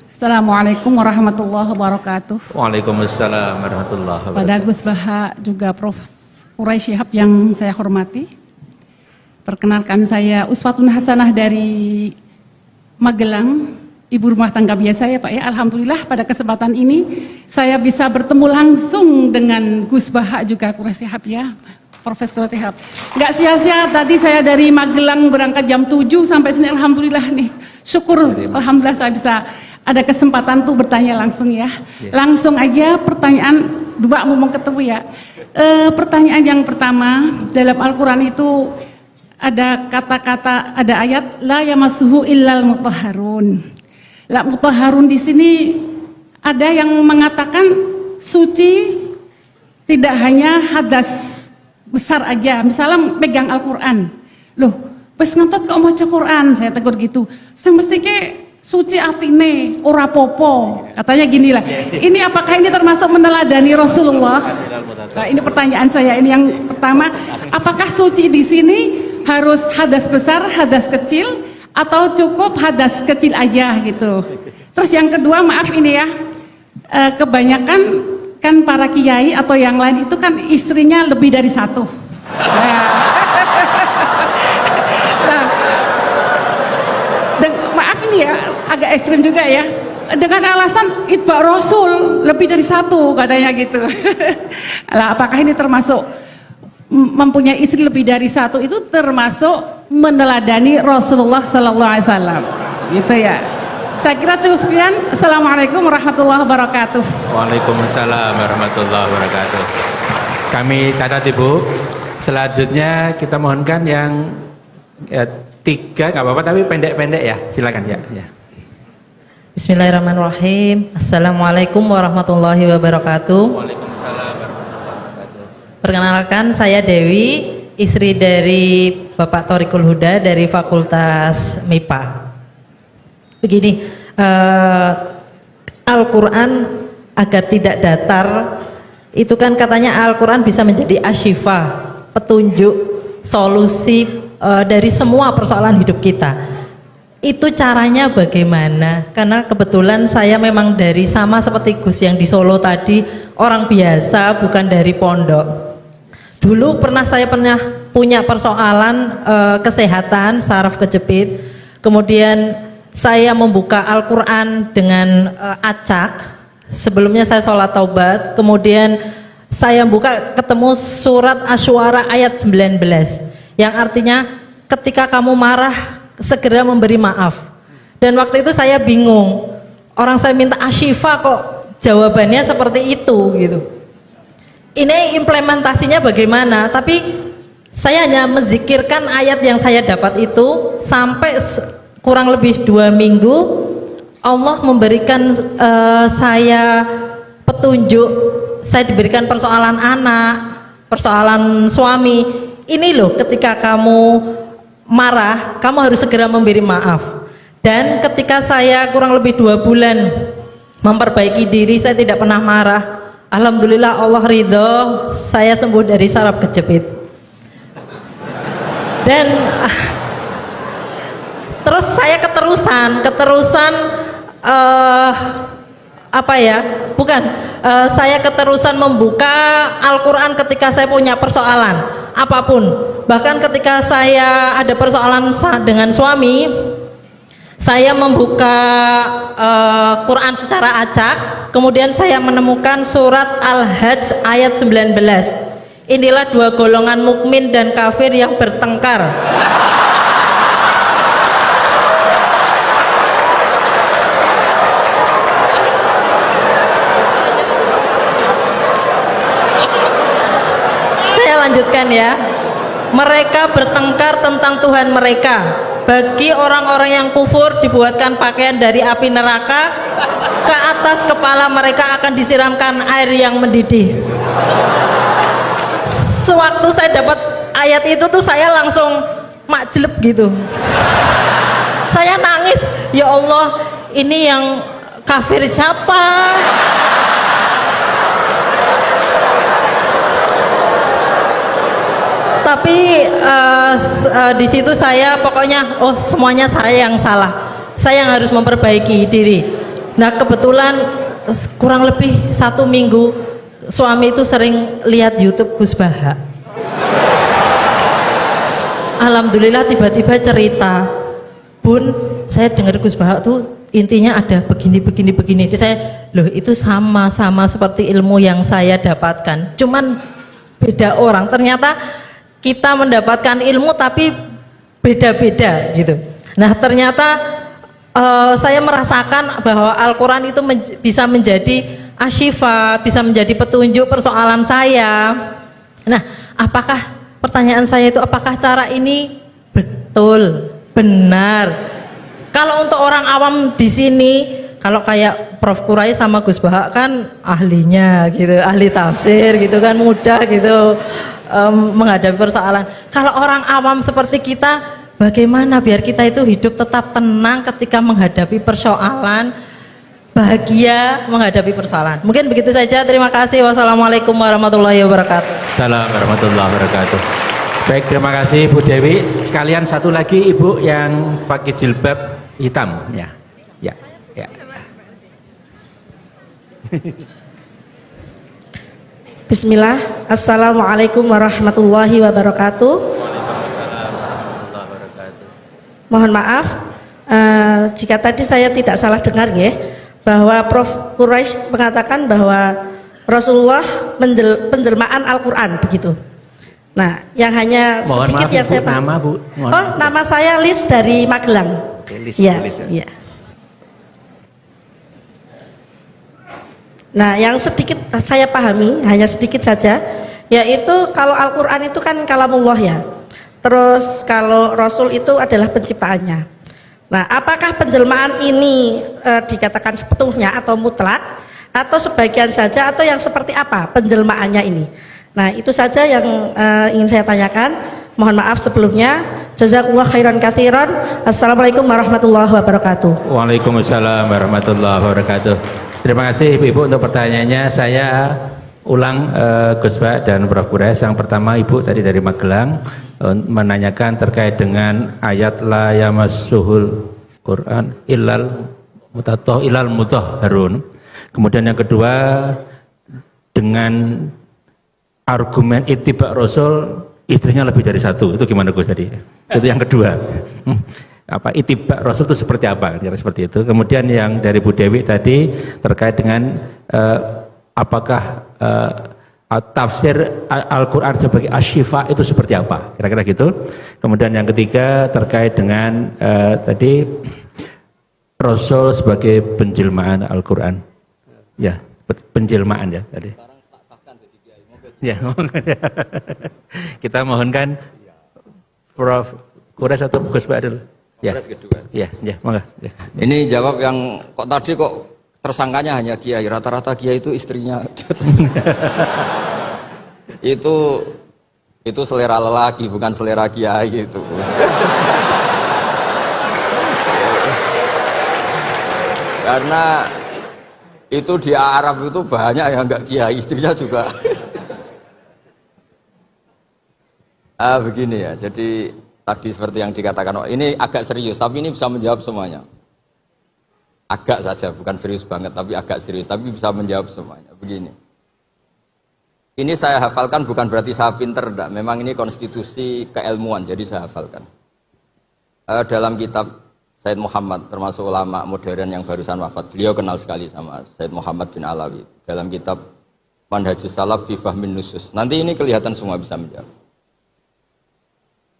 Assalamualaikum warahmatullahi wabarakatuh. Waalaikumsalam warahmatullahi Pada wabarakatuh. Gus Baha juga Prof. Quraisy Shihab yang saya hormati. Perkenalkan, saya Uswatun Hasanah dari Magelang, ibu rumah tangga biasa ya Pak ya. Alhamdulillah pada kesempatan ini saya bisa bertemu langsung dengan Gus Baha juga Quraisy Shihab ya. Profesor Quraisy Shihab. Nggak sia-sia tadi saya dari Magelang berangkat jam 7 sampai sini, alhamdulillah nih. Syukur, alhamdulillah saya bisa ada kesempatan tuh bertanya langsung ya. Langsung aja pertanyaan dua mau ketemu ya. Pertanyaan yang pertama, dalam Al-Quran itu ada kata-kata, ada ayat la yamassuhu illal mutahharun. La mutahharun di sini ada yang mengatakan suci tidak hanya hadas besar aja. Misalnya pegang Al-Quran, loh pas ngentot kok maca Quran, saya tegur gitu. Semestinya suci artine ora popo, katanya gini lah. Ini apakah ini termasuk meneladani Rasulullah? Nah, ini pertanyaan saya. Ini yang pertama, apakah suci di sini harus hadas besar, hadas kecil, atau cukup hadas kecil aja gitu? Terus yang kedua, maaf ini ya, kebanyakan kan para kiai atau yang lain itu kan istrinya lebih dari satu. Maaf ini ya, agak ekstrim juga ya, dengan alasan itba Rasul lebih dari satu katanya gitu. Lah, apakah ini termasuk mempunyai istri lebih dari satu itu termasuk meneladani Rasulullah Sallallahu Alaihi Wasallam gitu ya? Saya kira cukup sekian. Assalamualaikum warahmatullahi wabarakatuh. Waalaikumsalam warahmatullahi wabarakatuh. Kami catat Ibu. Selanjutnya kita mohonkan yang tiga, nggak apa-apa tapi pendek-pendek ya, silakan ya. Bismillahirrahmanirrahim. Assalamualaikum warahmatullahi wabarakatuh. Waalaikumsalam warahmatullahi wabarakatuh. Perkenalkan, saya Dewi, istri dari Bapak Thoriqul Huda dari Fakultas MIPA. Begini, Al-Quran agar tidak datar, itu kan katanya Al-Quran bisa menjadi asyifa, petunjuk, solusi dari semua persoalan hidup kita. Itu caranya bagaimana? Karena kebetulan saya memang dari sama seperti Gus yang di Solo tadi, orang biasa bukan dari pondok. Dulu saya pernah punya persoalan kesehatan, saraf kejepit. Kemudian saya membuka Al-Quran dengan acak. Sebelumnya saya sholat taubat. Kemudian saya buka ketemu surat Asy-Syu'ara ayat 19. Yang artinya ketika kamu marah segera memberi maaf. Dan waktu itu saya bingung, orang saya minta asyifa kok jawabannya seperti itu gitu. Ini implementasinya bagaimana? Tapi saya hanya menzikirkan ayat yang saya dapat itu sampai kurang lebih 2 minggu. Allah memberikan saya petunjuk. Saya diberikan persoalan anak, persoalan suami. Ini loh, ketika kamu marah, kamu harus segera memberi maaf. Dan ketika saya kurang lebih 2 bulan memperbaiki diri, saya tidak pernah marah. Alhamdulillah Allah ridho, saya sembuh dari saraf kejepit. Dan terus saya keterusan saya keterusan membuka Al-Quran ketika saya punya persoalan apapun. Bahkan ketika saya ada persoalan dengan suami, saya membuka Quran secara acak. Kemudian saya menemukan surat Al-Hajj ayat 19. Inilah 2 golongan mukmin dan kafir yang bertengkar. Lanjutkan ya. Mereka bertengkar tentang Tuhan mereka. Bagi orang-orang yang kufur dibuatkan pakaian dari api neraka, ke atas kepala mereka akan disiramkan air yang mendidih. Sewaktu saya dapat ayat itu tuh saya langsung makjleb gitu. Saya nangis, ya Allah, ini yang kafir siapa? Tapi di situ saya pokoknya, oh semuanya saya yang salah, saya yang harus memperbaiki diri. Nah kebetulan kurang lebih 1 minggu suami itu sering lihat YouTube Gus Baha. Alhamdulillah tiba-tiba cerita, Bun, saya dengar Gus Baha tuh intinya ada begini. Jadi saya, loh itu sama seperti ilmu yang saya dapatkan. Cuman beda orang. Ternyata kita mendapatkan ilmu tapi beda-beda gitu. Nah ternyata saya merasakan bahwa Al-Quran itu bisa menjadi asyifa, bisa menjadi petunjuk persoalan saya. Nah apakah pertanyaan saya itu apakah cara ini betul, benar? Kalau untuk orang awam di sini, kalau kayak Prof Kurai sama Gus Baha kan ahlinya gitu, ahli tafsir gitu kan, mudah gitu menghadapi persoalan. Kalau orang awam seperti kita, bagaimana biar kita itu hidup tetap tenang ketika menghadapi persoalan, bahagia menghadapi persoalan. Mungkin begitu saja. Terima kasih. Wassalamualaikum warahmatullahi wabarakatuh. Assalamualaikum warahmatullahi wabarakatuh. Baik, terima kasih Bu Dewi. Sekalian satu lagi Ibu yang pakai jilbab hitam, ya. Bismillah. Assalamualaikum warahmatullahi wabarakatuh. Mohon maaf jika tadi saya tidak salah dengar ya, bahwa Prof Quraisy mengatakan bahwa Rasulullah penjelmaan Al-Quran begitu. Nah, yang hanya Mohon sedikit maaf, yang Ibu, saya nama Bu. Mohon maaf. nama saya Lis dari Magelang. Lis, Ya, Lis, ya. Nah, yang sedikit saya pahami, hanya sedikit saja, yaitu kalau Al-Quran itu kan kalamullah ya. Terus kalau Rasul itu adalah penciptaannya. Nah, apakah penjelmaan ini dikatakan sepenuhnya atau mutlak, atau sebagian saja, atau yang seperti apa penjelmaannya ini? Nah, itu saja yang ingin saya tanyakan. Mohon maaf sebelumnya. Jazakumullah khairan katsiran. Assalamualaikum warahmatullahi wabarakatuh. Waalaikumsalam warahmatullahi wabarakatuh. Terima kasih Ibu untuk pertanyaannya. Saya ulang Gus Baha dan Prof Quraisy. Yang pertama Ibu tadi dari Magelang menanyakan terkait dengan ayat la yamassuhul Quran illal mutahharun. Kemudian yang kedua dengan argumen ittiba Rasul istrinya lebih dari satu, itu gimana Gus tadi? Itu yang kedua. Apa ittiba Rasul itu seperti apa? Kira seperti itu. Kemudian yang dari Bu Dewi tadi terkait dengan apakah tafsir Al-Quran sebagai asyifa itu seperti apa? Kira-kira gitu. Kemudian yang ketiga terkait dengan tadi Rasul sebagai penjelmaan Al-Quran. Ya, penjelmaan ya tadi. Ya, kita mohonkan Prof Quraisy atau Gus Baha dulu. Ya. Kedua. Ya, monggo. Ya. Ini jawab yang kok tadi kok tersangkanya hanya kiai, rata-rata kiai itu istrinya. itu selera lelaki bukan selera kiai itu. Karena itu di Arab itu banyak yang enggak kiai, istrinya juga. Begini ya, jadi tadi seperti yang dikatakan, ini agak serius, tapi ini bisa menjawab semuanya. Agak saja, bukan serius banget, tapi agak serius, tapi bisa menjawab semuanya. Begini, ini saya hafalkan bukan berarti saya pinter, enggak. Memang ini konstitusi keilmuan, jadi saya hafalkan. Dalam kitab Said Muhammad, termasuk ulama modern yang barusan wafat, beliau kenal sekali sama Said Muhammad bin Alawi. Dalam kitab Manhajus Salaf fi Fahmin Nusus, nanti ini kelihatan semua bisa menjawab.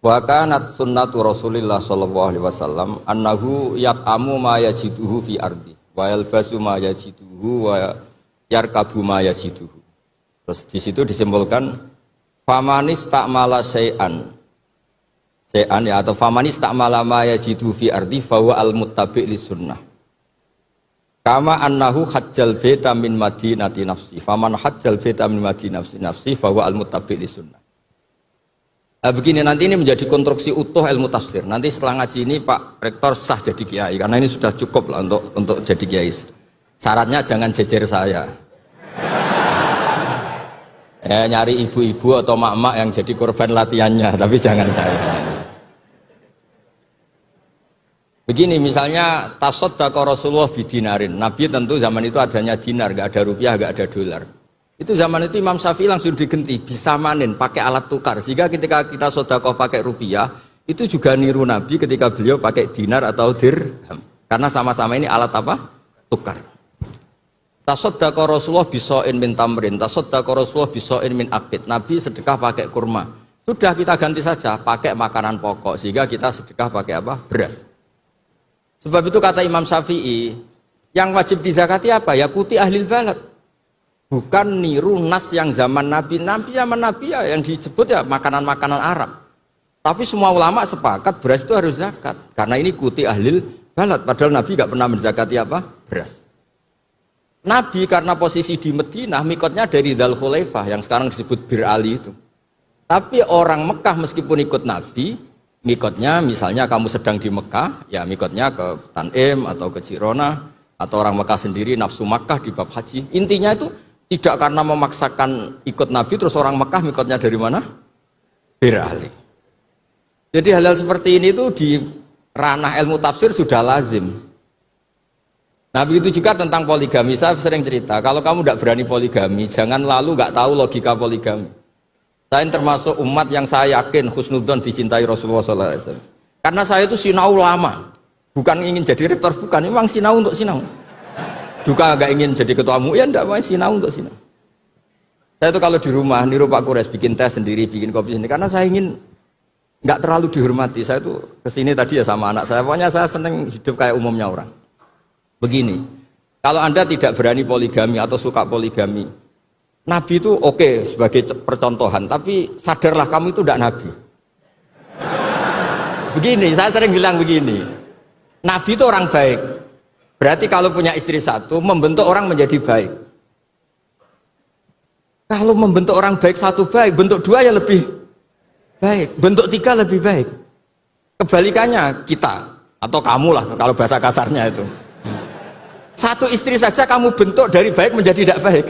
Wa kanat sunnatu Rasulillah sallallahu alaihi wasallam annahu yaqamu ma yajiduhu fi ardi wa yalbasu ma yajiduhu wa yarkabu ma yajiduhu. Terus di situ disimpulkan famanis ta'mala syai'an ya, atau famanis ta'mala ma yajiduhu fi ardi fa huwa al-muttabi' lis sunnah. Kama annahu hajjal baita min madinati nafsi. Faman hajjal baita min madinati nafsi fa huwa al-muttabi' lis sunnah. Begini, nanti ini menjadi konstruksi utuh ilmu tafsir. Nanti setelah ngaji ini Pak Rektor sah jadi kiai, karena ini sudah cukup lah untuk jadi kiai. Syaratnya jangan jejer saya. Nyari ibu-ibu atau mak-mak yang jadi korban latihannya, tapi jangan saya. Begini misalnya tasaddaqa Rasulullah bidinarin. Nabi tentu zaman itu adanya dinar, gak ada rupiah, gak ada dolar. Itu zaman itu Imam Syafi'i langsung digenti, disamanin pakai alat tukar. Sehingga ketika kita sedekah pakai rupiah, itu juga niru Nabi ketika beliau pakai dinar atau dirham. Karena sama-sama ini alat apa? Tukar. Tasaddaqa Rasulullah biso'in min tamrin, tasaddaqa Rasulullah biso'in min aqid. Nabi sedekah pakai kurma. Sudah kita ganti saja pakai makanan pokok, sehingga kita sedekah pakai apa? Beras. Sebab itu kata Imam Syafi'i, yang wajib dizakati apa? Ya kuti ahlil balad. Bukan niru nas yang zaman Nabi. Nabi zaman Nabi ya yang disebut ya makanan-makanan Arab. Tapi semua ulama sepakat beras itu harus zakat. Karena ini kuti ahlil balad. Padahal Nabi gak pernah menzakati apa? Beras. Nabi karena posisi di Madinah, mikotnya dari Dzul Khulaifah yang sekarang disebut Bir Ali itu. Tapi orang Mekah meskipun ikut Nabi, mikotnya misalnya kamu sedang di Mekah, ya mikotnya ke Tanim atau ke Jirona, atau orang Mekah sendiri nafsu Makkah di bab haji. Intinya itu tidak karena memaksakan ikut Nabi, terus orang Mekah mikotnya dari mana? Bir Ali. Jadi hal-hal seperti ini itu di ranah ilmu tafsir sudah lazim. Nah begitu juga tentang poligami, saya sering cerita, kalau kamu tidak berani poligami, jangan lalu nggak tahu logika poligami. Saya termasuk umat yang saya yakin husnudzon dicintai Rasulullah SAW. Karena saya itu sinau lama, bukan ingin jadi rektor, bukan, memang sinau untuk sinau. Juga nggak ingin jadi ketua MUI, ya enggak, mau sinau untuk sinau. Saya itu kalau di rumah niru Pak Kures bikin teh sendiri, bikin kopi sendiri, karena saya ingin nggak terlalu dihormati. Saya itu kesini tadi ya sama anak saya, pokoknya saya seneng hidup kayak umumnya orang. Begini, kalau Anda tidak berani poligami atau suka poligami, Nabi itu oke sebagai percontohan, tapi sadarlah kamu itu tidak Nabi. Begini, saya sering bilang begini, Nabi itu orang baik. Berarti kalau punya istri satu, membentuk orang menjadi baik. Kalau membentuk orang baik satu baik, bentuk dua ya lebih baik, bentuk tiga lebih baik. Kebalikannya kita, atau kamu lah kalau bahasa kasarnya itu. Satu istri saja kamu bentuk dari baik menjadi tidak baik.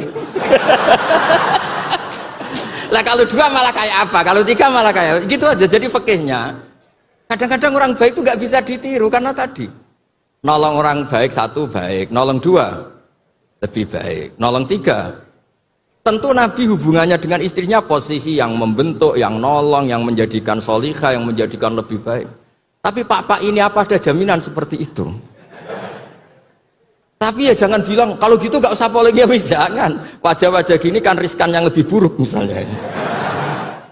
Lah kalau dua malah kayak apa? Kalau tiga malah kayak gitu aja. Jadi fikihnya kadang-kadang orang baik itu nggak bisa ditiru karena tadi nolong orang baik satu baik, nolong dua lebih baik, nolong tiga. Tentu Nabi hubungannya dengan istrinya posisi yang membentuk, yang nolong, yang menjadikan solihah, yang menjadikan lebih baik. Tapi pak ini apa ada jaminan seperti itu? Tapi ya jangan bilang kalau gitu gak usah poligami, jangan. Wajah-wajah gini kan riskan yang lebih buruk misalnya.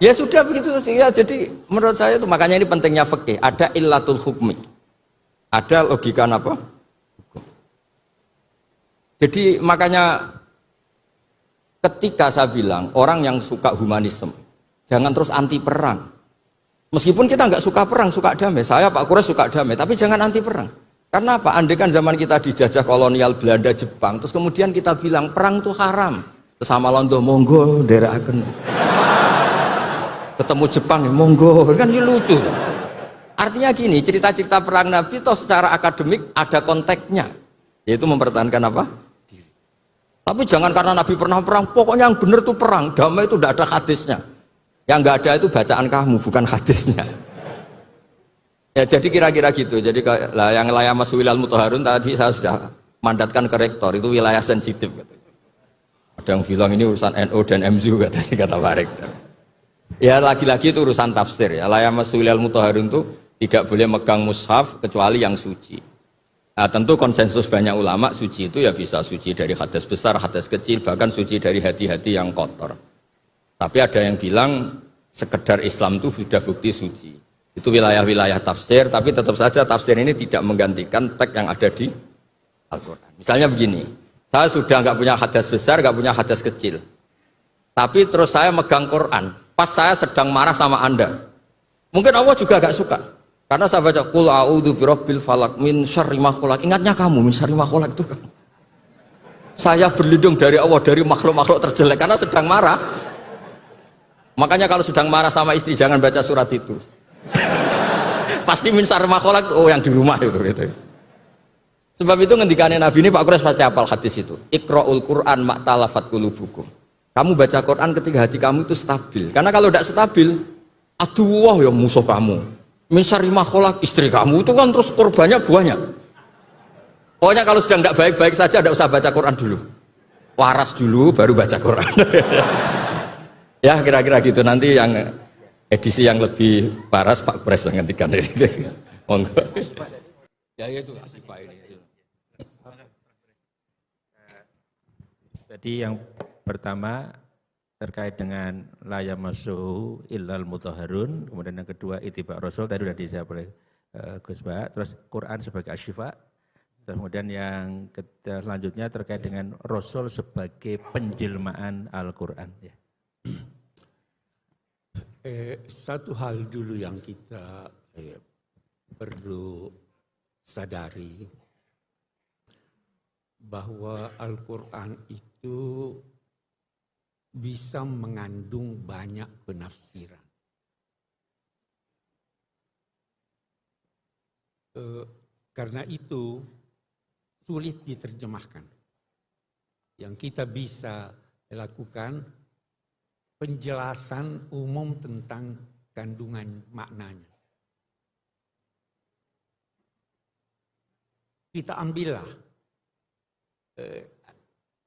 Ya sudah begitu ya. Jadi menurut saya itu makanya ini pentingnya fikih. Ada illatul hukmi, ada logika apa? Jadi makanya ketika saya bilang orang yang suka humanisme jangan terus anti perang. Meskipun kita nggak suka perang, suka damai. Saya Pak Kures suka damai, tapi jangan anti perang. Karena apa? Andai kan zaman kita dijajah kolonial Belanda, Jepang, terus kemudian kita bilang perang itu haram, sama Londo monggo deraken, ketemu Jepang monggo, kan ini lucu. Artinya gini, cerita-cerita perang Nabi toh secara akademik ada konteksnya, yaitu mempertahankan apa? Diri. Tapi jangan karena Nabi pernah perang, pokoknya yang benar itu perang, damai itu tidak ada hadisnya. Yang nggak ada itu bacaan kamu, bukan hadisnya. Ya jadi kira-kira gitu. Jadi lah yang layah Mas Wilal Muthaharun tadi saya sudah mandatkan ke rektor, itu wilayah sensitif. Ada yang bilang ini urusan NU dan MZU kata Pak Rektor. Ya lagi-lagi itu urusan tafsir ya. Layah Mas Wilal Muthaharun itu tidak boleh megang mushaf kecuali yang suci. Nah tentu konsensus banyak ulama suci itu ya bisa suci dari hadas besar, hadas kecil, bahkan suci dari hati-hati yang kotor. Tapi ada yang bilang sekedar Islam itu sudah bukti suci. Itu wilayah-wilayah tafsir, tapi tetap saja tafsir ini tidak menggantikan teks yang ada di Al-Quran. Misalnya begini, saya sudah nggak punya hadas besar, nggak punya hadas kecil, tapi terus saya megang Quran, pas saya sedang marah sama Anda, mungkin Allah juga nggak suka, karena saya baca Qul a'udzu birabbil falaq min syarri ma khalaq. Ingatnya kamu min syarri ma khalaq itu kan. Saya berlindung dari Allah dari makhluk-makhluk terjelek karena sedang marah. Makanya kalau sedang marah sama istri jangan baca surat itu. Pasti min syarri ma khalaq, oh yang di rumah itu gitu. Sebab itu ngendikane Nabi ini Pak Kures pasti hafal hadis itu. Iqra'ul Qur'an ma'talafat qulubukum. Kamu baca Quran ketika hati kamu itu stabil. Karena kalau tidak stabil, aduh ya musuh kamu. Min syarri ma khalaq, istri kamu itu kan terus korbannya banyak. Pokoknya kalau sedang tidak baik-baik saja tidak usah baca Quran dulu. Waras dulu baru baca Quran. Ya kira-kira gitu. Nanti yang edisi yang lebih waras Pak Pres yang ngendikan ini. Monggo. Ya itu asifah ini. Jadi yang pertama terkait dengan la yamassuhu illal mutahharun, kemudian yang kedua ittiba Rasul tadi sudah dijawab oleh Gus Ba, terus Quran sebagai asyifa, kemudian yang selanjutnya terkait dengan Rasul sebagai penjelmaan Al-Quran. Ya. Satu hal dulu yang kita perlu sadari, bahwa Al-Quran itu bisa mengandung banyak penafsiran. Karena itu sulit diterjemahkan. Yang kita bisa lakukan penjelasan umum tentang kandungan maknanya. Kita ambillah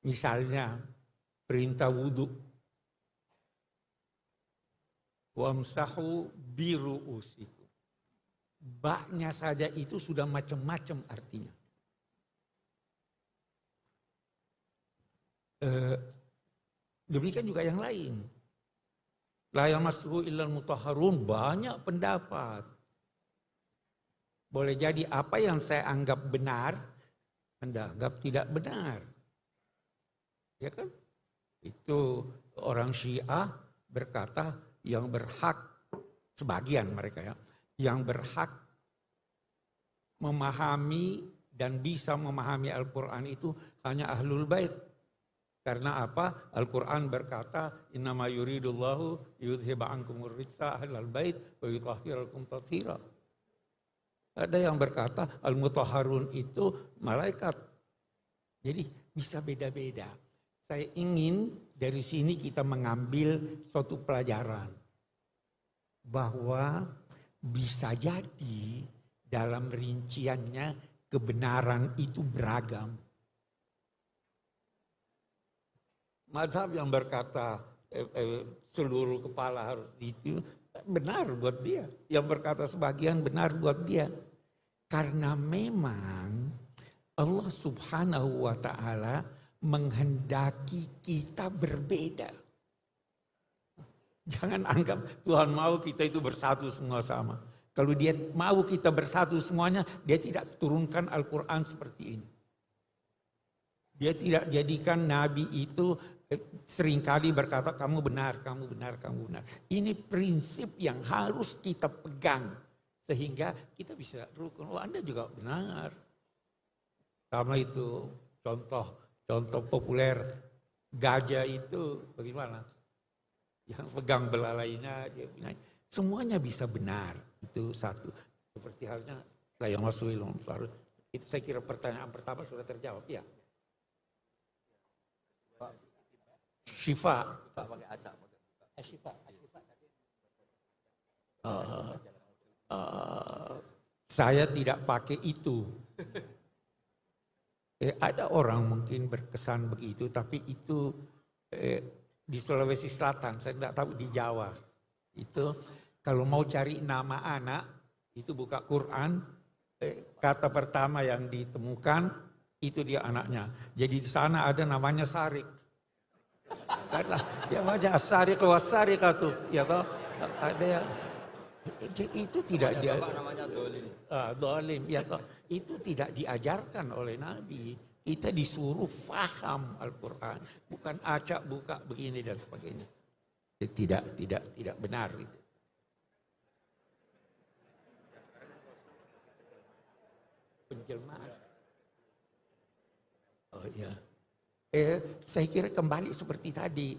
misalnya perintah wudhu, wamsahu biru'usikum. Baknya saja itu sudah macam-macam artinya. Demikian juga yang lain. La yamassuhu illal mutahharun, banyak pendapat. Boleh jadi apa yang saya anggap benar, Anda anggap tidak benar. Ya kan? Itu orang Syiah berkata yang berhak, sebagian mereka ya, yang berhak memahami dan bisa memahami Al-Quran itu hanya Ahlul Bait. Karena apa? Al-Quran berkata, innama yuridullahu yudhiba ankumur rijsa ahlal bait wa yutahhirakum tathira. Ada yang berkata al-mutahharun itu malaikat. Jadi bisa beda-beda. Saya ingin dari sini kita mengambil suatu pelajaran. Bahwa bisa jadi dalam rinciannya kebenaran itu beragam. Mazhab yang berkata seluruh kepala harus itu benar buat dia. Yang berkata sebagian benar buat dia. Karena memang Allah Subhanahu wa ta'ala menghendaki kita berbeda. Jangan anggap Tuhan mau kita itu bersatu semua sama. Kalau dia mau kita bersatu semuanya, dia tidak turunkan Al-Quran seperti ini. Dia tidak jadikan Nabi itu seringkali berkata kamu benar, kamu benar, kamu benar. Ini prinsip yang harus kita pegang sehingga kita bisa rukun. Oh, Anda juga benar. Sama itu contoh populer gajah itu bagaimana? Yang pegang belalainya dia bilang semuanya bisa benar. Itu satu. Seperti halnya saya masuk ilmu. Itu saya kira pertanyaan pertama sudah terjawab ya. Syifa. Saya tidak pakai itu. Ada orang mungkin berkesan begitu, tapi itu di Sulawesi Selatan, saya tidak tahu di Jawa. Itu kalau mau cari nama anak, itu buka Quran, kata pertama yang ditemukan itu dia anaknya. Jadi di sana ada namanya Sarik. Karena dia baca As-Sariq was-Sariq itu, ya toh ada yang itu tidak dia namanya dolim. Dolim, ya toh itu tidak diajarkan oleh Nabi. Kita disuruh faham Al-Quran, bukan acak buka begini dan sebagainya. Tidak benar itu. Penjelmaan. Oh ya. Saya kira kembali seperti tadi.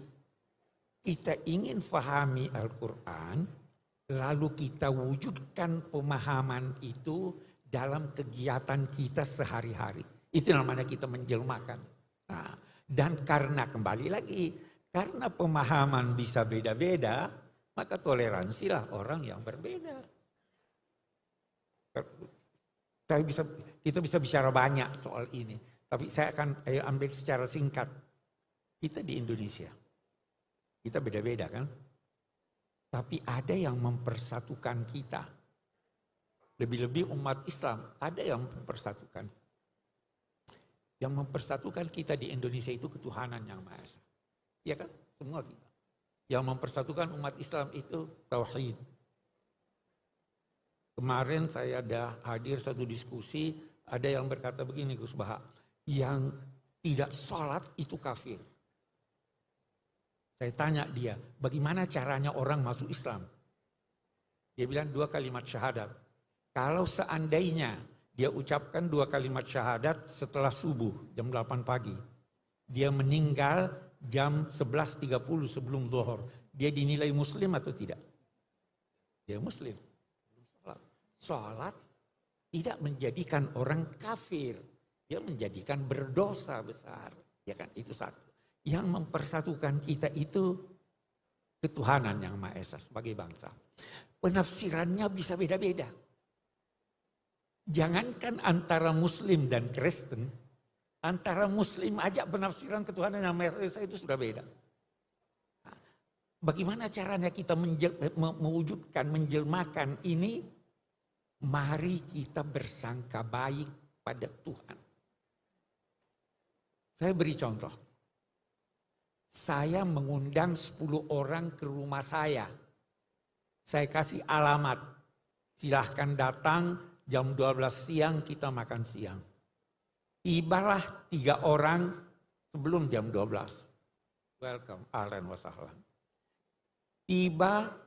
Kita ingin fahami Al-Quran, lalu kita wujudkan pemahaman itu dalam kegiatan kita sehari-hari. Itu namanya kita menjelmakan. Nah, dan karena kembali lagi, karena pemahaman bisa beda-beda, maka toleransilah orang yang berbeda. Kita bisa bicara banyak soal ini, tapi saya akan ambil secara singkat. Kita di Indonesia, kita beda-beda kan? Tapi ada yang mempersatukan kita. Lebih-lebih umat Islam, ada yang mempersatukan. Yang mempersatukan kita di Indonesia itu ketuhanan yang Maha Esa. Ya kan? Semua kita. Yang mempersatukan umat Islam itu tauhid. Kemarin saya ada hadir satu diskusi, ada yang berkata begini Gus Baha, yang tidak sholat itu kafir. Saya tanya dia, bagaimana caranya orang masuk Islam? Dia bilang 2 kalimat syahadat. Kalau seandainya dia ucapkan 2 kalimat syahadat setelah subuh jam 8 pagi. Dia meninggal jam 11.30 sebelum zuhur. Dia dinilai muslim atau tidak? Dia muslim. Sholat tidak menjadikan orang kafir. Dia menjadikan berdosa besar. Ya kan, itu satu. Yang mempersatukan kita itu ketuhanan yang Maha Esa sebagai bangsa. Penafsirannya bisa beda-beda. Jangankan antara Muslim dan Kristen, antara Muslim aja penafsiran ketuhanan yang Maha Esa itu sudah beda. Nah, bagaimana caranya kita mewujudkan, menjelmakan ini? Mari kita bersangka baik pada Tuhan. Saya beri contoh. Saya mengundang 10 orang ke rumah saya. Saya kasih alamat. Silahkan datang jam 12 siang kita makan siang. Tibalah 3 orang sebelum jam 12. Welcome, ahlan wa sahlan. Tiba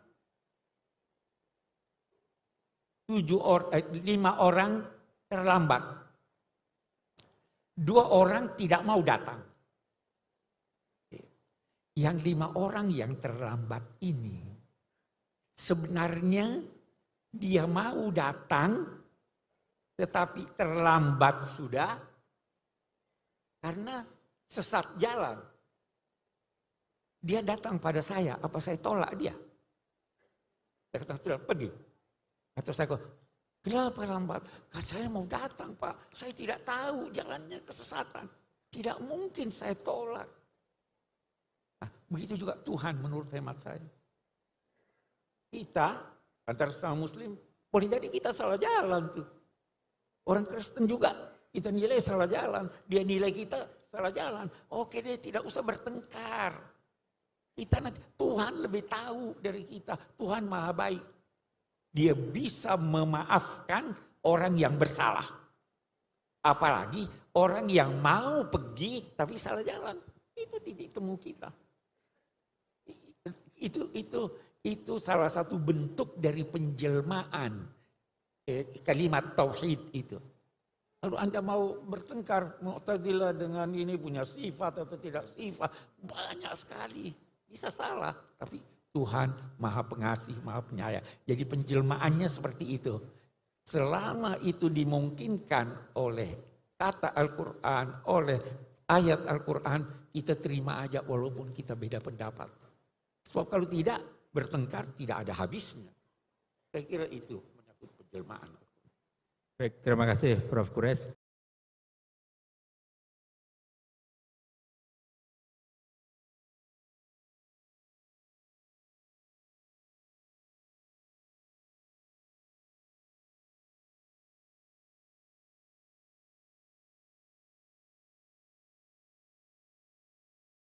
5 orang terlambat. 2 orang tidak mau datang. Yang 5 orang yang terlambat ini sebenarnya dia mau datang tetapi terlambat sudah karena sesat jalan. Dia datang pada saya, apa saya tolak dia? Saya kata, sudah pergi. Atau saya kata, kenapa lambat? Kan saya mau datang Pak, saya tidak tahu jalannya kesesatan. Tidak mungkin saya tolak. Nah, begitu juga Tuhan menurut hemat saya. Kita antara sama Muslim, boleh jadi kita salah jalan tuh. Orang Kristen juga kita nilai salah jalan, dia nilai kita salah jalan. Oke deh, tidak usah bertengkar. Kita nanti Tuhan lebih tahu dari kita. Tuhan Maha Baik. Dia bisa memaafkan orang yang bersalah. Apalagi orang yang mau pergi tapi salah jalan. Itu titik temu kita. Itu salah satu bentuk dari penjelmaan kalimat tauhid itu. Kalau Anda mau bertengkar Mu'tazilah dengan ini punya sifat atau tidak sifat, banyak sekali bisa salah, tapi Tuhan Maha Pengasih, Maha Penyayang. Jadi penjelmaannya seperti itu. Selama itu dimungkinkan oleh kata Al-Quran, oleh ayat Al-Quran, kita terima aja walaupun kita beda pendapat. Sebab kalau tidak, bertengkar tidak ada habisnya. Saya kira itu menyangkut penjelmaan. Baik, terima kasih Prof. Kures.